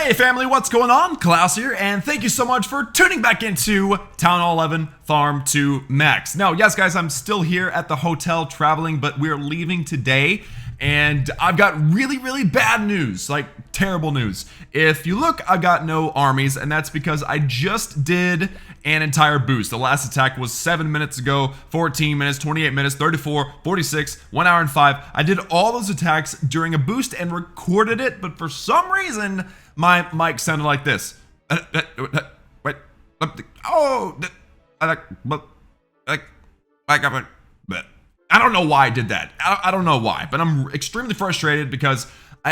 Hey family, what's going on? Klaus here, and thank you so much for tuning back into Town Hall 11 Farm to Max. Now, yes guys, I'm still here at the hotel traveling, but we're leaving today, and I've got really bad news, like terrible news. If you look, I've got no armies, and that's because I just did an entire boost. The last attack was 7 minutes ago, 14 minutes, 28 minutes, 34, 46, 1 hour and 5. I did all those attacks during a boost and recorded it, but for some reason, my mic sounded like this. Wait, oh, I don't know why I did that. I don't know why, but I'm extremely frustrated because I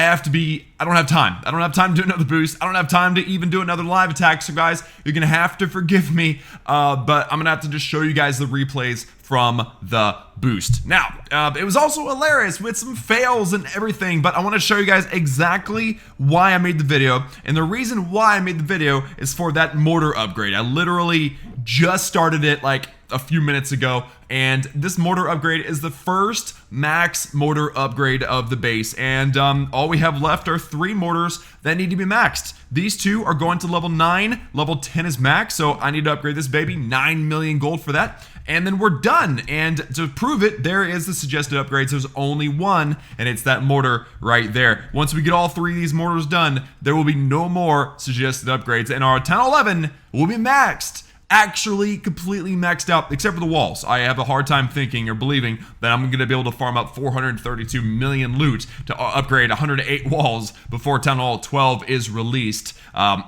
don't have time. I don't have time to do another boost. I don't have time to even do another live attack. So guys, you're gonna have to forgive me, but I'm gonna have to just show you guys the replays from the boost. Now, it was also hilarious with some fails and everything, but I want to show you guys exactly why I made the video. And the reason why I made the video is for that mortar upgrade. I literally just started it like a few minutes ago, and this mortar upgrade is the first max mortar upgrade of the base, and all we have left are 3 mortars that need to be maxed. These 2 are going to level 9, level 10 is max, so I need to upgrade this baby, 9 million gold for that, and then we're done. And to prove it, there is the suggested upgrades. There's only one, and it's that mortar right there. Once we get all 3 of these mortars done, there will be no more suggested upgrades, and our Town 11 will be maxed. Actually completely maxed out, except for the walls. I have a hard time thinking or believing that I'm going to be able to farm out 432 million loot to upgrade 108 walls before Town Hall 12 is released,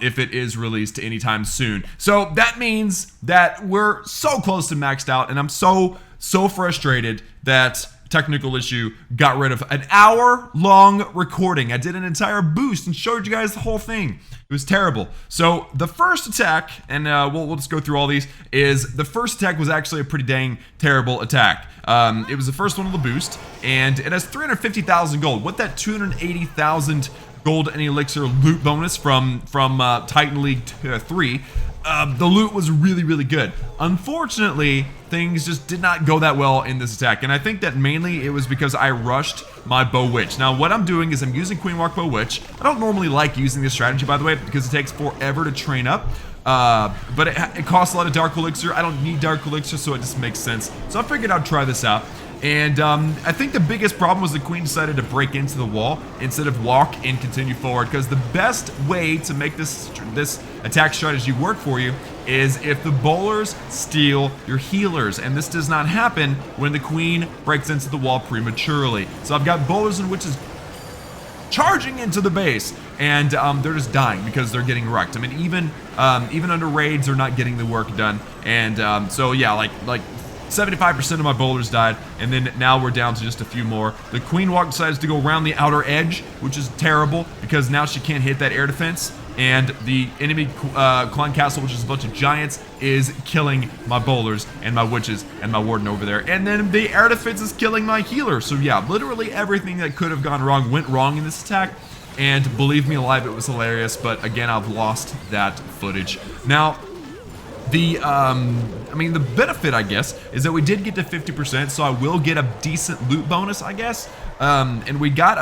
if it is released anytime soon. So that means that we're so close to maxed out, and I'm so frustrated that technical issue got rid of an hour-long recording. I did an entire boost and showed you guys the whole thing. It was terrible. So the first attack, and we'll just go through all these, is the first attack was actually a pretty dang terrible attack. It was the first one of the boost, and it has 350,000 gold. With that 280,000 gold and elixir loot bonus from Titan League 3, the loot was really good. Unfortunately, things just did not go that well in this attack, and I think that mainly it was because I rushed my Bow Witch. Now what I'm doing is I'm using Queen Walk Bow Witch. I don't normally like using this strategy, by the way, because it takes forever to train up, but it costs a lot of Dark Elixir. I don't need Dark Elixir, so it just makes sense. So I figured I'd try this out. And I think the biggest problem was the queen decided to break into the wall instead of walk and continue forward, because the best way to make this attack strategy work for you is if the bowlers steal your healers, and this does not happen when the queen breaks into the wall prematurely. So I've got bowlers and witches charging into the base, and they're just dying because they're getting wrecked. I mean, even under raids, they're not getting the work done, and so yeah, like 75% of my bowlers died, and then now we're down to just a few more. The Queen Walk decides to go around the outer edge, which is terrible because now she can't hit that air defense, and the enemy clan castle, which is a bunch of giants, is killing my bowlers and my witches and my warden over there, and then the air defense is killing my healer. So yeah, literally everything that could have gone wrong went wrong in this attack, and believe me alive, it was hilarious, but again, I've lost that footage. Now, I mean, the benefit, I guess, is that we did get to 50%, so I will get a decent loot bonus, I guess. And we got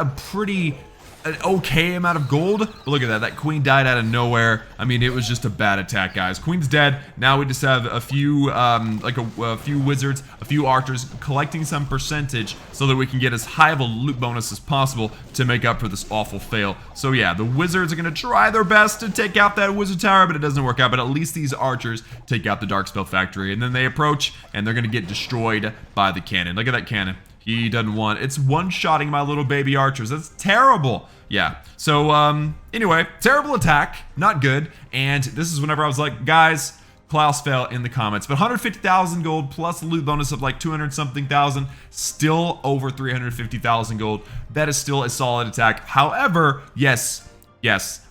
an okay amount of gold. But look at that, that queen died out of nowhere. I mean, it was just a bad attack, guys. Queen's dead. Now we just have a few, a few wizards, a few archers, collecting some percentage so that we can get as high of a loot bonus as possible to make up for this awful fail. So yeah, the wizards are gonna try their best to take out that wizard tower, but it doesn't work out. But at least these archers take out the dark spell factory, and then they approach, and they're gonna get destroyed by the cannon. Look at that cannon. He doesn't want, it's one-shotting my little baby archers. That's terrible. Yeah, so anyway, terrible attack, not good. And this is whenever I was like, guys, Klaus fell in the comments. But 150,000 gold plus a loot bonus of like 200 something thousand, still over 350,000 gold. That is still a solid attack. However, yes,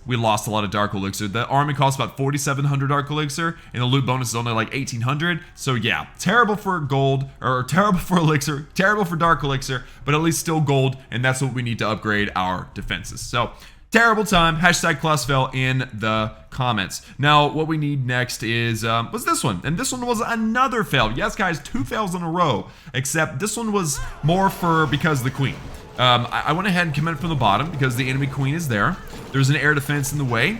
we lost a lot of Dark Elixir. The army costs about 4,700 Dark Elixir, and the loot bonus is only like 1,800. So yeah, terrible for gold, or terrible for Elixir, terrible for Dark Elixir, but at least still gold, and that's what we need to upgrade our defenses. So, terrible time, hashtag Klaus fell in the comments. Now, what we need next is, was this one, and this one was another fail. Yes, guys, 2 fails in a row, except this one was more because of the queen. I went ahead and came in from the bottom because the enemy queen is there. there's an air defense in the way.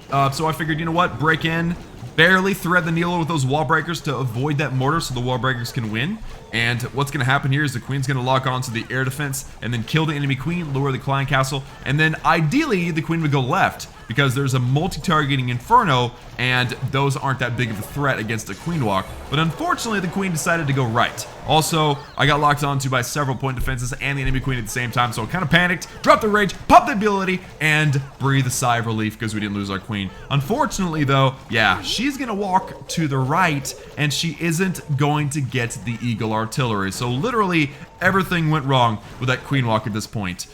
So I figured, you know what, break in, barely thread the needle with those wall breakers to avoid that mortar so the wall breakers can win. And what's going to happen here is the queen's going to lock onto the air defense and then kill the enemy queen, lower the clan castle, and then ideally the queen would go left because there's a multi-targeting inferno and those aren't that big of a threat against a queen walk. But unfortunately the queen decided to go right. Also, I got locked onto by several point defenses and the enemy queen at the same time, so I kind of panicked, dropped the rage, popped the ability, and breathed a sigh of relief because we didn't lose our queen. Unfortunately though, yeah, she's going to walk to the right and she isn't going to get the eagle artillery. So literally everything went wrong with that queen walk at this point.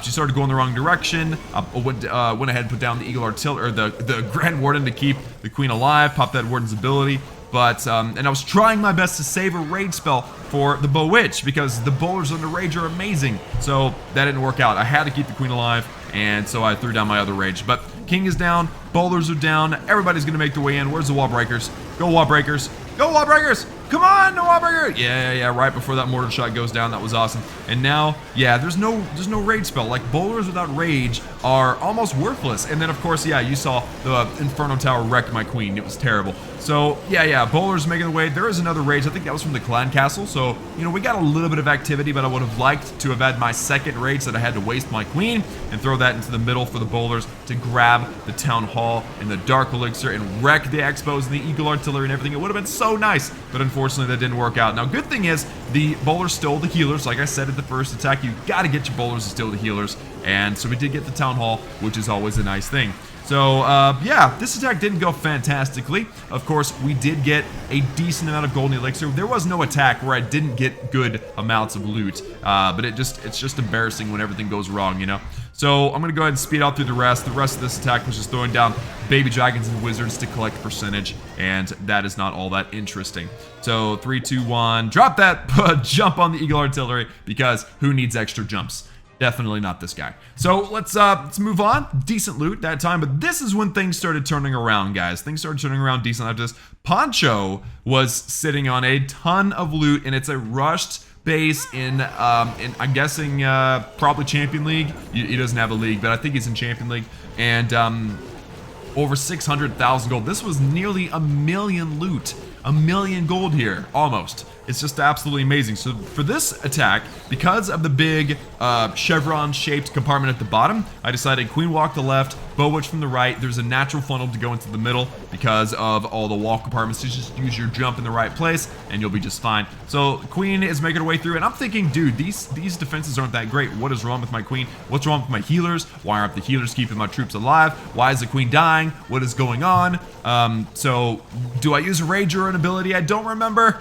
She started going the wrong direction. Went ahead and put down the eagle artillery, or the grand warden to keep the queen alive, pop that warden's ability. But, and I was trying my best to save a rage spell for the bow witch because the bowlers under rage are amazing. So that didn't work out. I had to keep the queen alive, and so I threw down my other rage. But king is down, bowlers are down, everybody's gonna make their way in. Where's the wall breakers? Go wall breakers. Go wall breakers! Come on, no wall breaker! Yeah, right before that mortar shot goes down, that was awesome. And now, yeah, there's no rage spell. Like, bowlers without rage are almost worthless. And then, of course, yeah, you saw the Inferno Tower wreck my queen. It was terrible. So, yeah, bowlers making the way. There is another rage. I think that was from the clan castle. So, you know, we got a little bit of activity, but I would have liked to have had my second rage that I had to waste my queen and throw that into the middle for the bowlers to grab the town hall and the dark elixir and wreck the expos and the eagle artillery and everything. It would have been so nice, but unfortunately that didn't work out. Now, good thing is the bowlers stole the healers. Like I said at the first attack, you got to get your bowlers to steal the healers, and so we did get the town hall, which is always a nice thing. So, yeah, this attack didn't go fantastically. Of course, we did get a decent amount of golden elixir. There was no attack where I didn't get good amounts of loot, but it's just embarrassing when everything goes wrong, you know? So I'm gonna go ahead and speed out through the rest. The rest of this attack was just throwing down baby dragons and wizards to collect percentage, and that is not all that interesting. So 3, 2, 1, drop that, jump on the eagle artillery, because who needs extra jumps? Definitely not this guy. So let's move on. Decent loot that time, but this is when things started turning around, guys. Things started turning around decent after this. Poncho was sitting on a ton of loot, and it's a rushed base in I'm guessing probably Champion League. He doesn't have a league, but I think he's in Champion League. And over 600,000 gold. This was nearly a million loot. A million gold here, almost. It's just absolutely amazing. So for this attack, because of the big chevron-shaped compartment at the bottom, I decided Queen walk the left, Bow Witch from the right. There's a natural funnel to go into the middle because of all the wall compartments. You just use your jump in the right place, and you'll be just fine. So Queen is making her way through, and I'm thinking, dude, these defenses aren't that great. What is wrong with my Queen? What's wrong with my healers? Why aren't the healers keeping my troops alive? Why is the Queen dying? What is going on? So do I use a rage or an ability? I don't remember.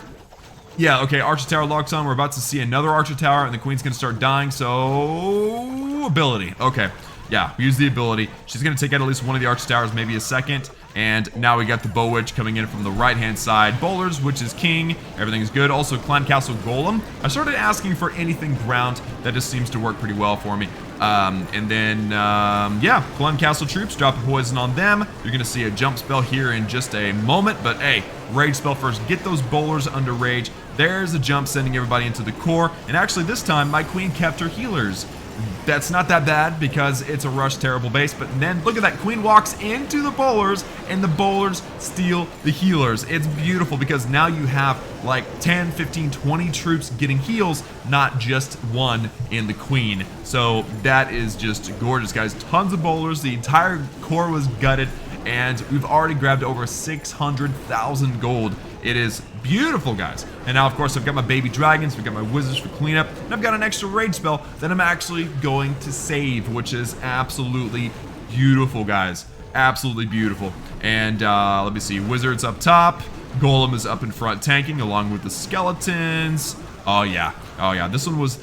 Yeah, okay, Archer Tower locks on. We're about to see another Archer Tower, and the Queen's gonna start dying, so ability. Okay, yeah, use the ability. She's gonna take out at least one of the Archer Towers, maybe a second. And now we got the Bow Witch coming in from the right-hand side. Bowlers, which is king. Everything's good. Also, Clan Castle Golem. I started asking for anything ground. That just seems to work pretty well for me. And then, yeah, Clan Castle troops, drop a poison on them. You're gonna see a jump spell here in just a moment. But hey, rage spell first. Get those bowlers under rage. There's a jump sending everybody into the core. And actually, this time, my Queen kept her healers. That's not that bad because it's a rush terrible base, but then look at that, Queen walks into the bowlers and the bowlers steal the healers. It's beautiful because now you have like 10, 15, 20 troops getting heals, not just one in the Queen. So that is just gorgeous, guys. Tons of bowlers, the entire core was gutted, and we've already grabbed over 600,000 gold. It is beautiful, guys. And now, of course, I've got my baby dragons, we've got my wizards for cleanup, and I've got an extra rage spell that I'm actually going to save, which is absolutely beautiful, guys. Absolutely beautiful. And let me see, wizards up top, golem is up in front tanking along with the skeletons. Oh yeah, this was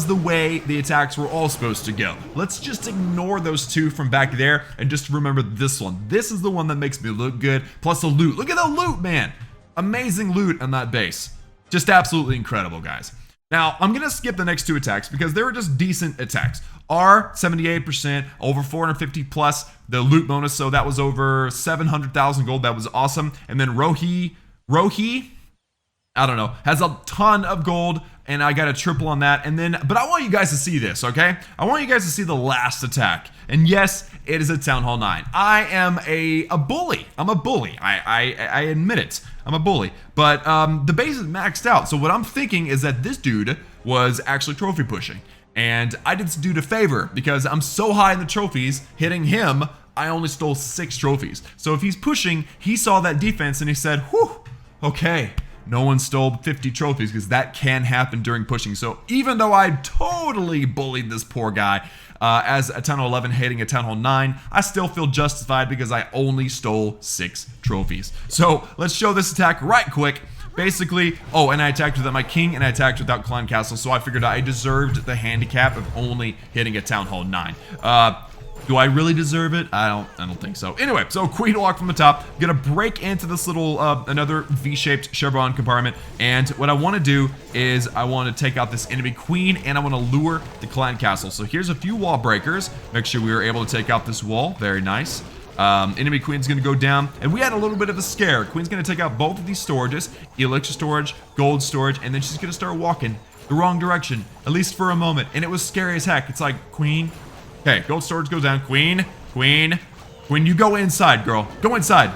the way the attacks were all supposed to go. Let's just ignore those two from back there and just remember this one. This is the one that makes me look good, plus the loot. Look at the loot, man. Amazing loot on that base. Just absolutely incredible, guys. Now, I'm gonna skip the next two attacks because they were just decent attacks. R, 78%, over 450 plus the loot bonus, so that was over 700,000 gold. That was awesome. And then Rohi, I don't know, has a ton of gold, and I got a triple on that. And then, but I want you guys to see this, okay? I want you guys to see the last attack. And yes, it is a Town Hall 9. I am a bully. I'm a bully. I admit it. I'm a bully. But the base is maxed out. So what I'm thinking is that this dude was actually trophy pushing. And I did this dude a favor because I'm so high in the trophies, hitting him, I only stole 6 trophies. So if he's pushing, he saw that defense and he said, whew, okay. No one stole 50 trophies because that can happen during pushing. So even though I totally bullied this poor guy as a Town Hall 11 hitting a Town Hall 9, I still feel justified because I only stole 6 trophies. So let's show this attack right quick. Basically, oh, and I attacked without my king and I attacked without Clan Castle. So I figured I deserved the handicap of only hitting a Town Hall 9. Do I really deserve it? I don't think so. Anyway, so Queen Walk from the top. I'm gonna break into this little, another V-shaped chevron compartment. And what I wanna do is I wanna take out this enemy queen and I wanna lure the Clan Castle. So here's a few wall breakers. Make sure we were able to take out this wall. Very nice. Enemy queen's gonna go down, and we had a little bit of a scare. Queen's gonna take out both of these storages, elixir storage, gold storage, and then she's gonna start walking the wrong direction, at least for a moment. And it was scary as heck. It's like, Queen. Okay, gold storage goes down. Queen, you go inside, girl. Go inside.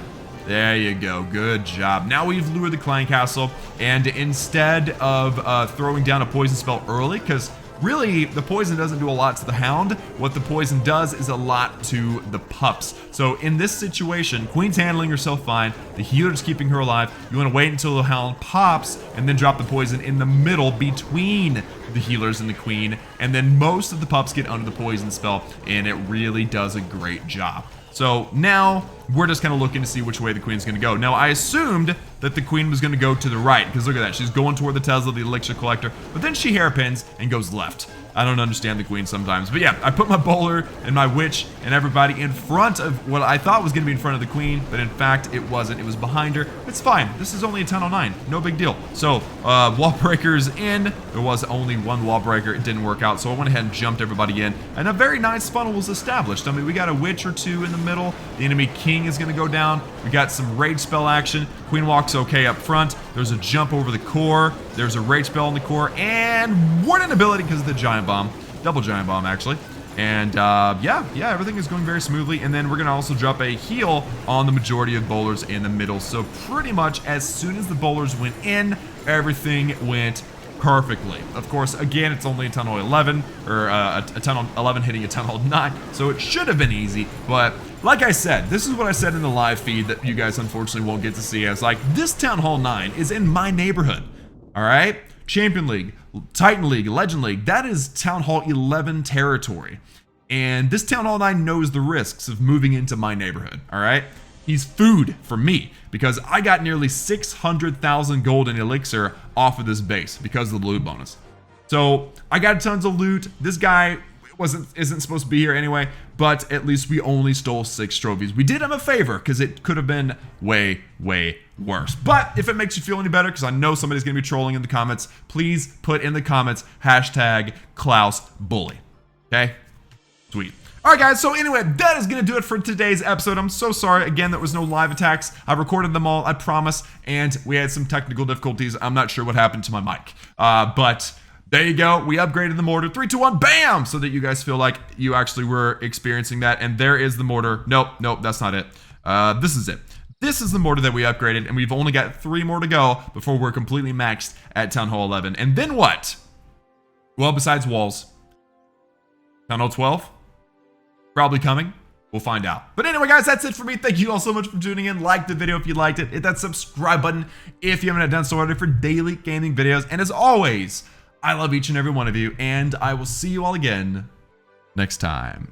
There you go. Good job. Now we've lured the Clan Castle, and instead of throwing down a poison spell early, because really the poison doesn't do a lot to the Hound. What the poison does is a lot to the pups. So in this situation, Queen's handling herself fine. The healer's keeping her alive. You want to wait until the Hound pops, and then drop the poison in the middle between the healers and the queen, and then most of the pups get under the poison spell, and it really does a great job. So now we're just kind of looking to see which way the queen's going to go. Now I assumed that the queen was going to go to the right, because look at that, she's going toward the Tesla, the elixir collector, but then she hairpins and goes left. I don't understand the queen sometimes, but yeah, I put my bowler and my witch and everybody in front of what I thought was going to be in front of the queen, but in fact it wasn't. It was behind her. It's fine. This is only a Town Hall 9. No big deal. So wall breakers in. There was only one wall breaker. It didn't work out, so I went ahead and jumped everybody in, and a very nice funnel was established. I mean, we got a witch or two in the middle. The enemy king is going to go down. We got some rage spell action. Queen walks okay up front. There's a jump over the core. There's a rage spell in the core, and warden ability because of the giant bomb. Double giant bomb, actually. And yeah, everything is going very smoothly. And then we're gonna also drop a heal on the majority of bowlers in the middle. So pretty much as soon as the bowlers went in, everything went perfectly. Of course, again, it's only a Town Hall 11, or a Town Hall 11 hitting a Town Hall 9, so it should have been easy. But like I said, this is what I said in the live feed that you guys unfortunately won't get to see. I was like, this Town Hall 9 is in my neighborhood. All right, Champion League, Titan League, Legend League, that is Town Hall 11 territory. And this Town Hall 9 knows the risks of moving into my neighborhood, all right? He's food for me because I got nearly 600,000 gold in elixir off of this base because of the loot bonus. So I got tons of loot. This guy isn't supposed to be here anyway, but at least we only stole 6 trophies. We did him a favor because it could have been way, way worse. But if it makes you feel any better, because I know somebody's going to be trolling in the comments, please put in the comments hashtag Klaus bully. Okay? Sweet. Alright guys, so anyway, that is going to do it for today's episode. I'm so sorry, again, there was no live attacks. I recorded them all, I promise, and we had some technical difficulties. I'm not sure what happened to my mic. But there you go, we upgraded the mortar. 3, 2, 1, bam! So that you guys feel like you actually were experiencing that. And there is the mortar. Nope, that's not it. This is it. This is the mortar that we upgraded, and we've only got 3 more to go before we're completely maxed at Town Hall 11. And then what? Well, besides walls, Town Hall 12? Probably coming. We'll find out. But anyway, guys, that's it for me. Thank you all so much for tuning in. Like the video if you liked it. Hit that subscribe button if you haven't done so already for daily gaming videos. And as always, I love each and every one of you, and I will see you all again next time.